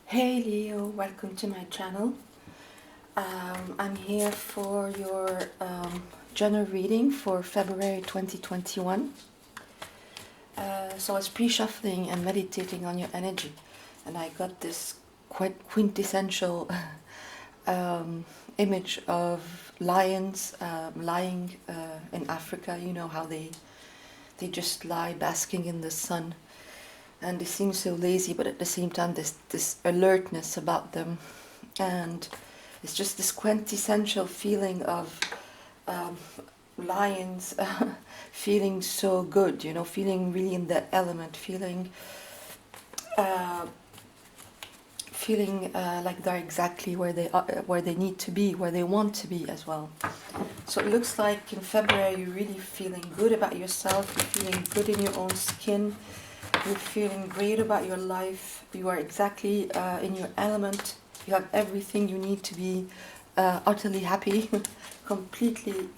Hey Leo, welcome to my channel. I'm here for your journal reading for February 2021. So I was pre-shuffling and meditating on your energy, and I got this quite quintessential image of lions lying in Africa. You know how they just lie basking in the sun, and they seem so lazy, but at the same time there's this alertness about them, and it's just this quintessential feeling of lions feeling so good, you know, feeling really in that element, feeling like they're exactly where they need to be, where they want to be as well. So it looks like in February you're really feeling good about yourself, you're feeling good in your own skin, you're feeling great about your life, you are exactly in your element, you have everything you need to be utterly happy, completely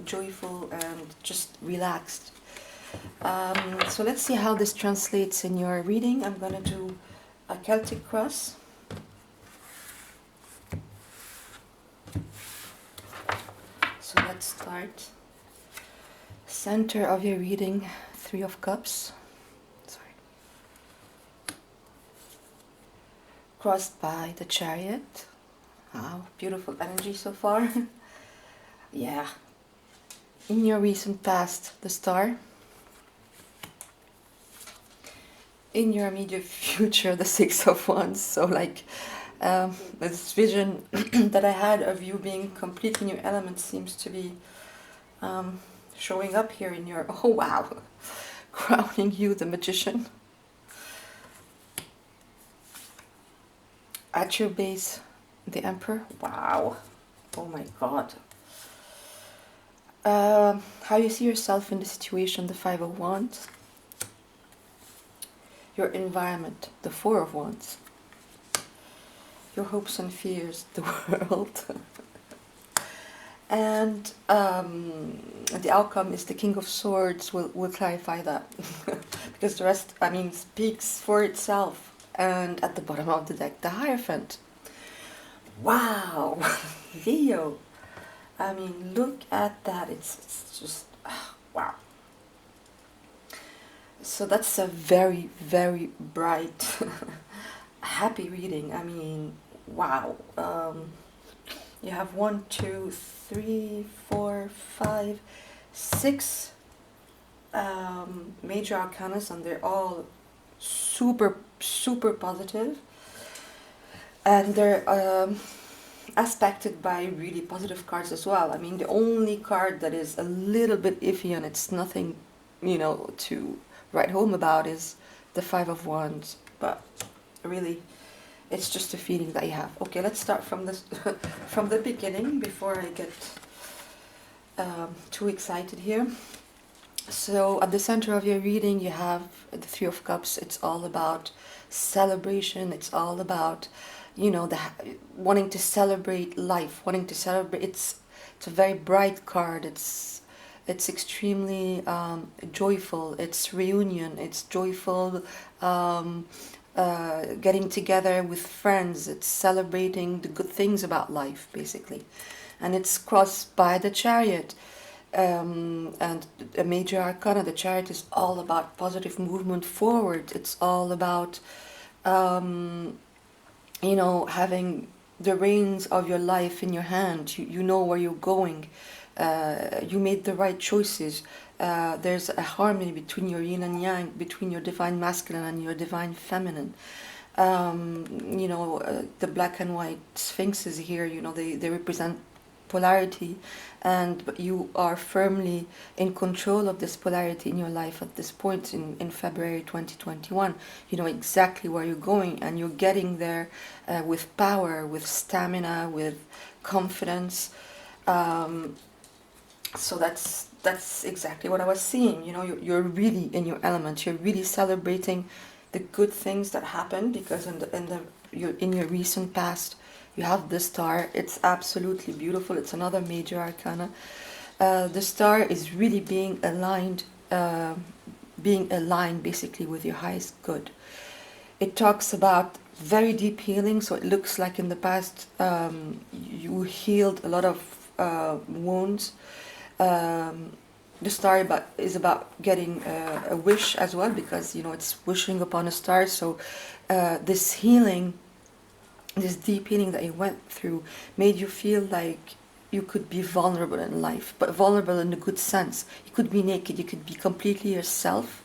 joyful and just relaxed. So let's see how this translates in your reading. I'm going to do a Celtic cross. So let's start. Center of your reading, Three of Cups. Sorry. Crossed by the Chariot. Wow, beautiful energy so far. Yeah. In your recent past, the Star. In your immediate future, the Six of Wands. So like this vision that I had of you being complete in your element seems to be showing up here in your, oh wow, crowning you the Magician. At your base, the Emperor. Wow. Oh my God. How you see yourself in the situation, the Five of Wands. Your environment, the Four of Wands. Your hopes and fears, the World. And the outcome is the King of Swords. Will clarify that. Because the rest, I mean, speaks for itself. And at the bottom of the deck, the Hierophant. Wow, Leo. I mean, look at that. It's just, wow. So that's a very, very bright, happy reading. I mean, wow. You have 1, 2, 3, 4, 5, 6 major arcanas, and they're all super, super positive. And they're aspected by really positive cards as well. I mean, the only card that is a little bit iffy and it's nothing, you know, to write home about is the Five of Wands. But really, it's just a feeling that you have. Okay, let's start from this from the beginning before I get too excited here. So at the center of your reading, you have the Three of Cups. It's all about celebration. It's all about, you know, wanting to celebrate life, wanting to celebrate. It's a very bright card. It's extremely joyful. It's reunion. It's joyful. Getting together with friends. It's celebrating the good things about life, basically, and it's crossed by the Chariot. And a major arcana, the Chariot, is all about positive movement forward. It's all about you know, having the reins of your life in your hand. You know where you're going. You made the right choices. There's a harmony between your yin and yang, between your divine masculine and your divine feminine. You know, the black and white sphinxes here, you know, they represent polarity, and you are firmly in control of this polarity in your life at this point in February 2021. You know exactly where you're going, and you're getting there with power, with stamina, with confidence. So that's exactly what I was seeing. You know, you're really in your element. You're really celebrating the good things that happen, because in your recent past, you have the Star. It's absolutely beautiful. It's another major arcana. The Star is really being aligned basically with your highest good. It talks about very deep healing. So it looks like in the past you healed a lot of wounds. The star is about getting a wish as well, because it's wishing upon a star. So this healing, this deep healing that you went through, made you feel like you could be vulnerable in life, but vulnerable in a good sense. You could be naked, you could be completely yourself.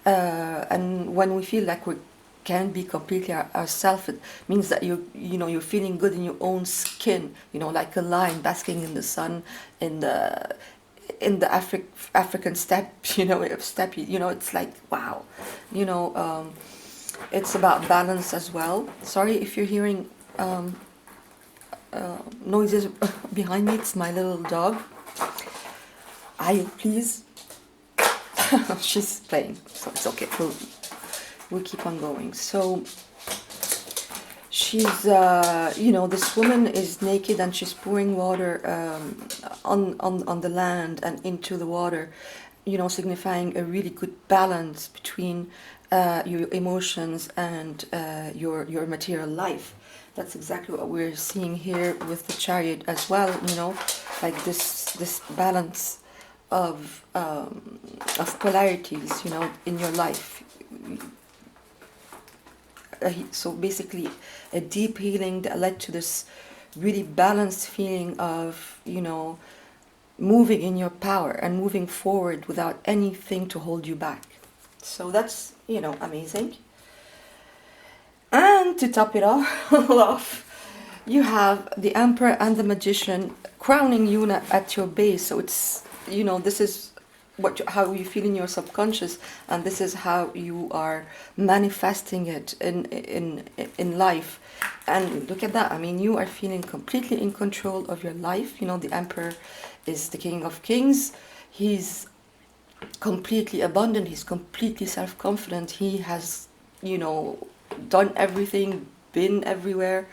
And when we feel like we can be completely ourselves, it means that you're feeling good in your own skin, like a lion basking in the sun, in the African steppe, it's like, wow, it's about balance as well. Sorry if you're hearing noises behind me. It's my little dog. Please. She's playing, so it's okay. We'll keep on going. So she's, this woman is naked and she's pouring water on the land and into the water, signifying a really good balance between your emotions and your material life. That's exactly what we're seeing here with the chariot as well. Like this balance of polarities, in your life. So basically, a deep healing that led to this really balanced feeling of, moving in your power and moving forward without anything to hold you back. So that's, amazing. And to top it all off, you have the Emperor and the Magician crowning you at your base. So it's, this is how you feel in your subconscious, and this is how you are manifesting it in life. And look at that. I mean, you are feeling completely in control of your life. The Emperor is the King of Kings. He's completely abundant. He's completely self-confident. He has, done everything, been everywhere.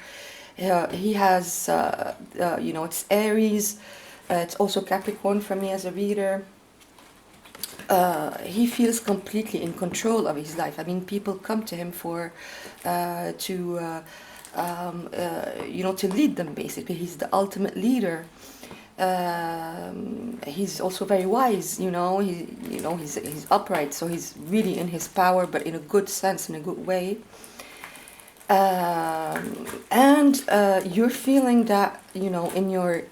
He has, it's Aries. It's also Capricorn for me as a reader. He feels completely in control of his life. I mean, people come to him to lead them. Basically, he's the ultimate leader. He's also very wise. He's upright, so he's really in his power, but in a good sense, in a good way. And you're feeling that, in your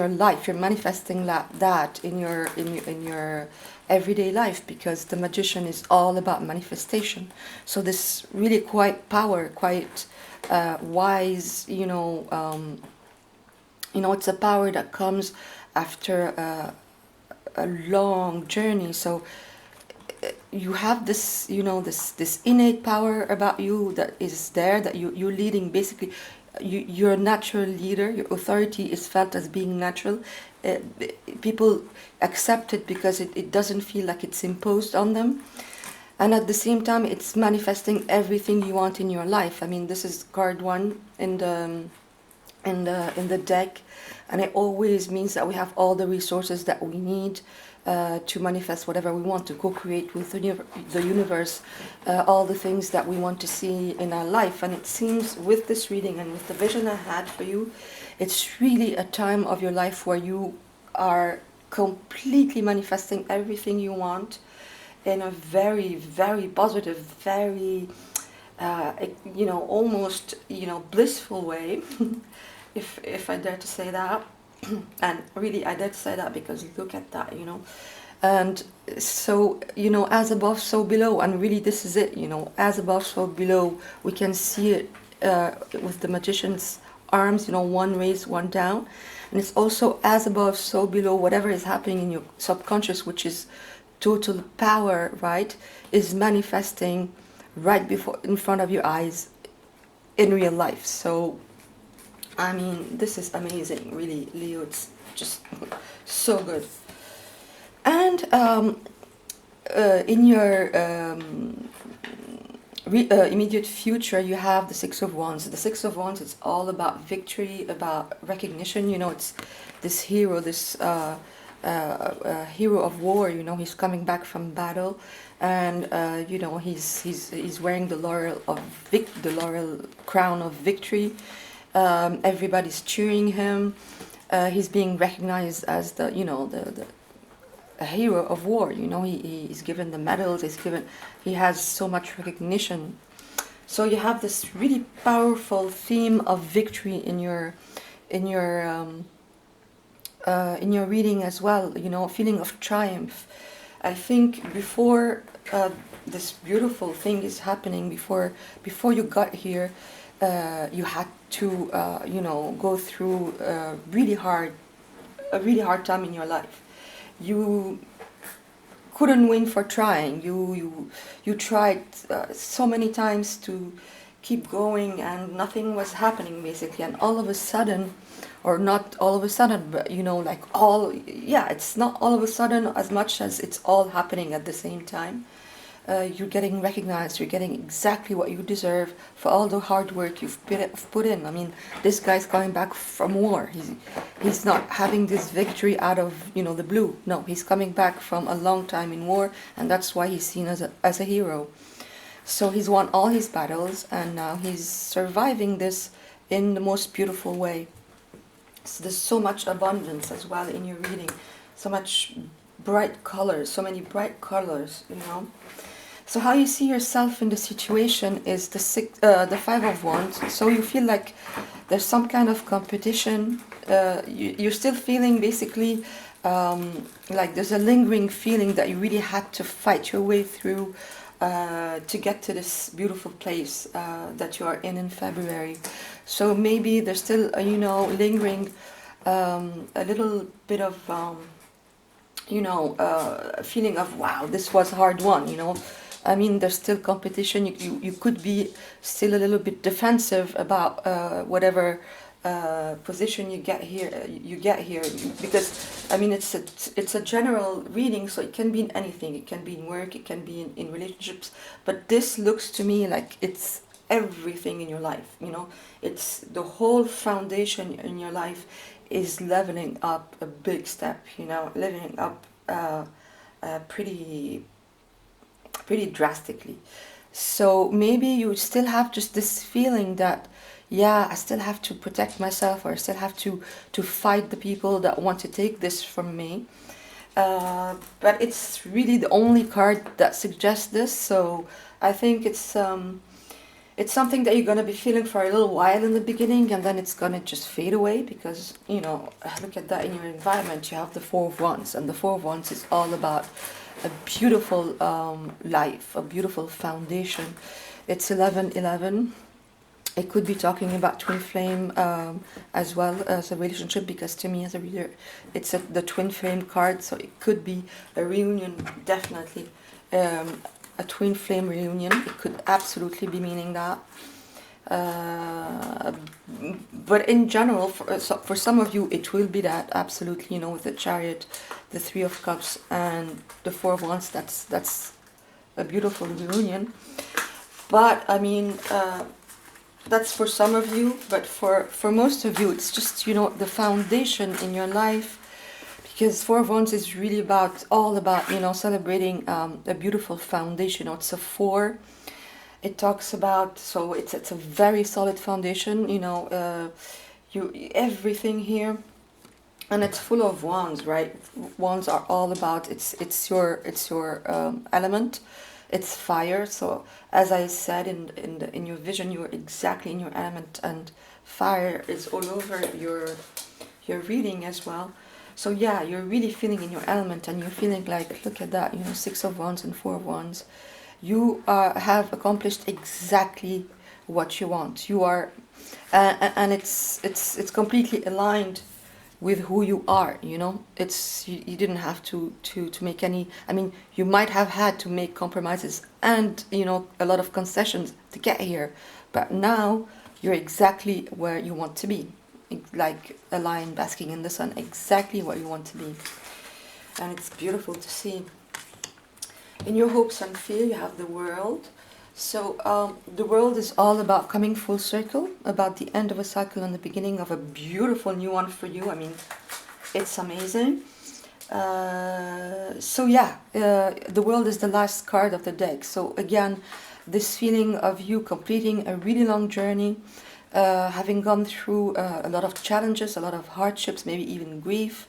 life, you're manifesting that in your everyday life, because the Magician is all about manifestation. So this really quite wise, it's a power that comes after a long journey. So you have this, this innate power about you that is there, that you're leading. Basically, you're a natural leader. Your authority is felt as being natural. People accept it because it doesn't feel like it's imposed on them. And at the same time, it's manifesting everything you want in your life. I mean, this is card 1 in the deck, and it always means that we have all the resources that we need to manifest whatever we want, to co-create with the universe, all the things that we want to see in our life. And it seems with this reading and with the vision I had for you, it's really a time of your life where you are completely manifesting everything you want in a very, very positive, very, almost, blissful way, if I dare to say that. And really, I dare to say that because look at that, And so, as above, so below. And really, this is it, as above, so below. We can see it with the Magician's arms, one raised, one down. And it's also as above, so below. Whatever is happening in your subconscious, which is total power, right, is manifesting right in front of your eyes in real life. So, I mean, this is amazing, really, Leo. It's just so good. And in your immediate future, you have the Six of Wands. The Six of Wands, it's all about victory, about recognition. It's this hero, this hero of war. He's coming back from battle, and he's wearing the the laurel crown of victory. Everybody's cheering him. He's being recognized as the a hero of war. He's given the medals. He has so much recognition. So you have this really powerful theme of victory in your in your reading as well. Feeling of triumph. I think before this beautiful thing is happening, before you got here, you had to go through a really hard time in your life. You couldn't win for trying. You tried so many times to keep going, and nothing was happening basically. And all of a sudden, or not all of a sudden, but it's not all of a sudden as much as it's all happening at the same time. You're getting recognized. You're getting exactly what you deserve for all the hard work you've put in. I mean, this guy's coming back from war. He's not having this victory out of the blue. No, he's coming back from a long time in war, and that's why he's seen as a hero. So he's won all his battles, and now he's surviving this in the most beautiful way. So there's so much abundance as well in your reading, so much bright colors, so many bright colors. So how you see yourself in the situation is the Five of Wands. So you feel like there's some kind of competition. You're still feeling basically like there's a lingering feeling that you really had to fight your way through to get to this beautiful place that you are in February. So maybe there's still lingering a little bit of feeling of, wow, this was a hard one. I mean, there's still competition. You could be still a little bit defensive about whatever position you get here. Because I mean, it's a general reading, so it can be in anything. It can be in work. It can be in relationships. But this looks to me like it's everything in your life. It's the whole foundation in your life is leveling up a big step. Leveling up pretty drastically. So maybe you still have just this feeling that, yeah, I still have to protect myself, or I still have to fight the people that want to take this from me. But it's really the only card that suggests this. So I think it's something that you're going to be feeling for a little while in the beginning, and then it's going to just fade away because, look at that in your environment. You have the Four of Wands, and the Four of Wands is all about a beautiful life, a beautiful foundation. It's 11-11. It could be talking about twin flame as well as a relationship, because to me as a reader, it's the twin flame card, so it could be a reunion, definitely. A twin flame reunion, it could absolutely be meaning that. But in general, for some of you, it will be that, absolutely, with the Chariot, the Three of Cups, and the Four of Wands. That's a beautiful reunion. But I mean, that's for some of you, but for most of you, it's just, the foundation in your life. Because Four of Wands is really all about celebrating a beautiful foundation. It's a 4. It talks about, so it's a very solid foundation. Everything here, and it's full of wands, right? Wands are all about it's your element. It's fire. So as I said in your vision, you're exactly in your element, and fire is all over your reading as well. So yeah, you're really feeling in your element, and you're feeling like, look at that, Six of Wands and Four of Wands. You have accomplished exactly what you want. You are, and it's completely aligned with who you are. It's you didn't have to make any. I mean, you might have had to make compromises and a lot of concessions to get here, but now you're exactly where you want to be. Like a lion basking in the sun, exactly what you want to be. And it's beautiful to see. In your hopes and fear, you have the World. So the World is all about coming full circle, about the end of a cycle and the beginning of a beautiful new one for you. I mean, it's amazing. So yeah, the world is the last card of the deck. So again, this feeling of you completing a really long journey, having gone through a lot of challenges, a lot of hardships, maybe even grief,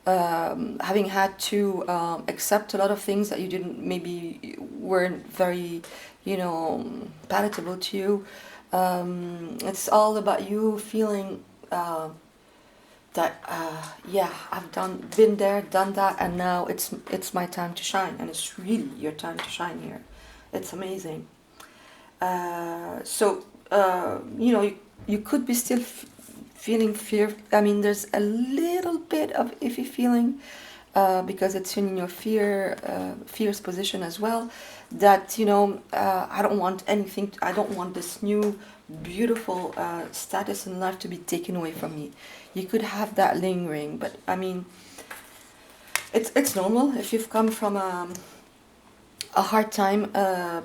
having had to accept a lot of things that you didn't, maybe weren't very, palatable to you. It's all about you feeling that yeah, I've been there, done that, and now it's my time to shine, and it's really your time to shine here. It's amazing. You could be still feeling fear. I mean, there's a little bit of iffy feeling because it's in your fierce position as well. That I don't want anything. I don't want this new beautiful status in life to be taken away from me. You could have that lingering, but I mean, it's normal if you've come from a hard time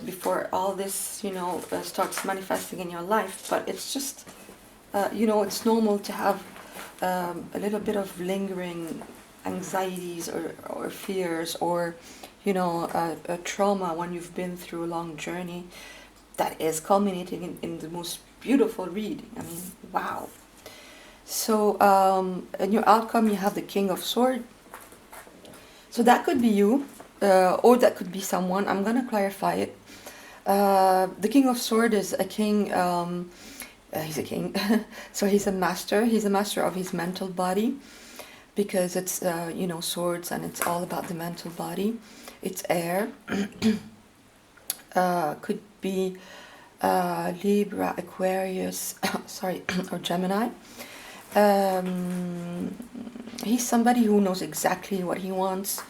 before all this starts manifesting in your life. But it's just it's normal to have a little bit of lingering anxieties or fears or a trauma when you've been through a long journey that is culminating in the most beautiful reading. I mean, wow. So in your outcome you have the King of Swords. So that could be you, or that could be someone. I'm going to clarify it. The King of Swords is a king. He's a king, so he's a master. He's a master of his mental body, because it's swords, and it's all about the mental body. It's air. Could be Libra, Aquarius, sorry, or Gemini. He's somebody who knows exactly what he wants.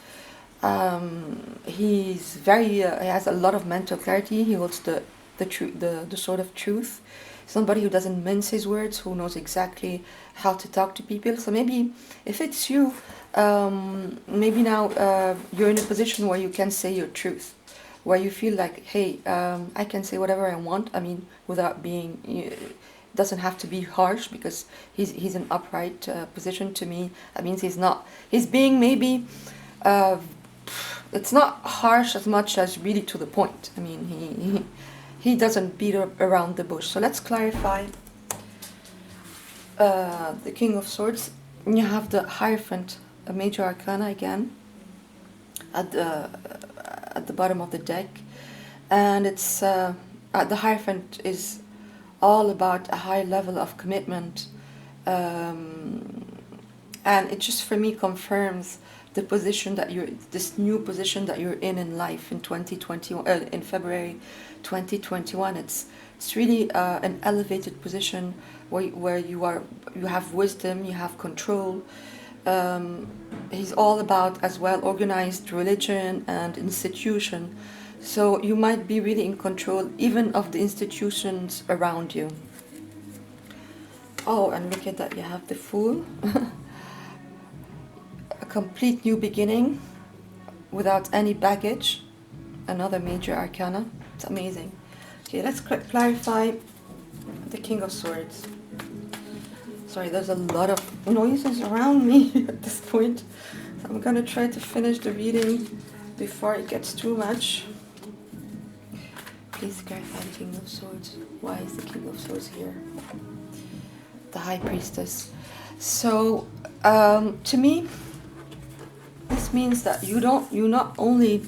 He's he has a lot of mental clarity. He holds the sword of truth. Somebody who doesn't mince his words, who knows exactly how to talk to people. So maybe if it's you, maybe now you're in a position where you can say your truth, where you feel like, hey, I can say whatever I want. I mean, without being, it doesn't have to be harsh, because he's an upright position to me. That means he's being maybe, it's not harsh as much as really to the point. I mean, he doesn't beat around the bush. So let's clarify the King of Swords. You have the Hierophant, a major arcana again, at the bottom of the deck, and it's the Hierophant is all about a high level of commitment, and it just for me confirms the position that this new position that you're in life in 2021, in February 2021. It's really an elevated position where you have wisdom, you have control. He's all about as well organized religion and institution. So you might be really in control even of the institutions around you. Oh, and look at that, you have the Fool. A complete new beginning without any baggage. Another major arcana. It's amazing. Okay, let's clarify the King of Swords. Sorry, there's a lot of noises around me at this point. So I'm gonna try to finish the reading before it gets too much. Please clarify the King of Swords. Why is the King of Swords here? The High Priestess. So, to me, this means that you're not only,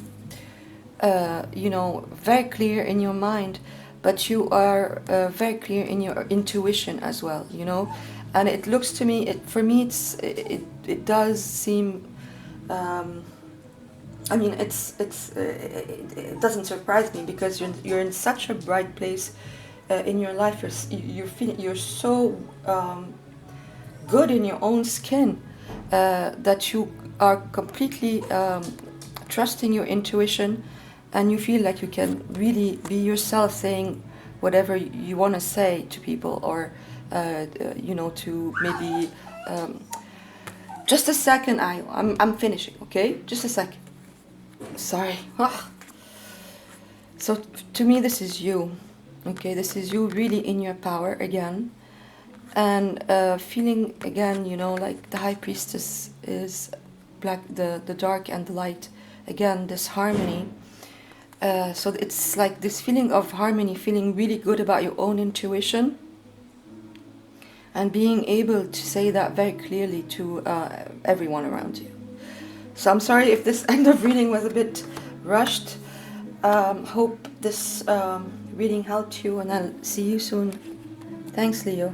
very clear in your mind, but you are very clear in your intuition as well. And it looks to me, it does seem. I mean, it doesn't surprise me, because you're in such a bright place in your life. You're so good in your own skin that you are completely trusting your intuition, and you feel like you can really be yourself, saying whatever you want to say to people, or to maybe just a second. I'm finishing, okay? Just a second. Sorry. So to me, this is you, okay? This is you really in your power again, and feeling again, like the High Priestess is black, the dark and the light. Again, this harmony. So it's like this feeling of harmony, feeling really good about your own intuition, and being able to say that very clearly to everyone around you. So I'm sorry if this end of reading was a bit rushed. Hope this reading helped you, and I'll see you soon. Thanks, Leo.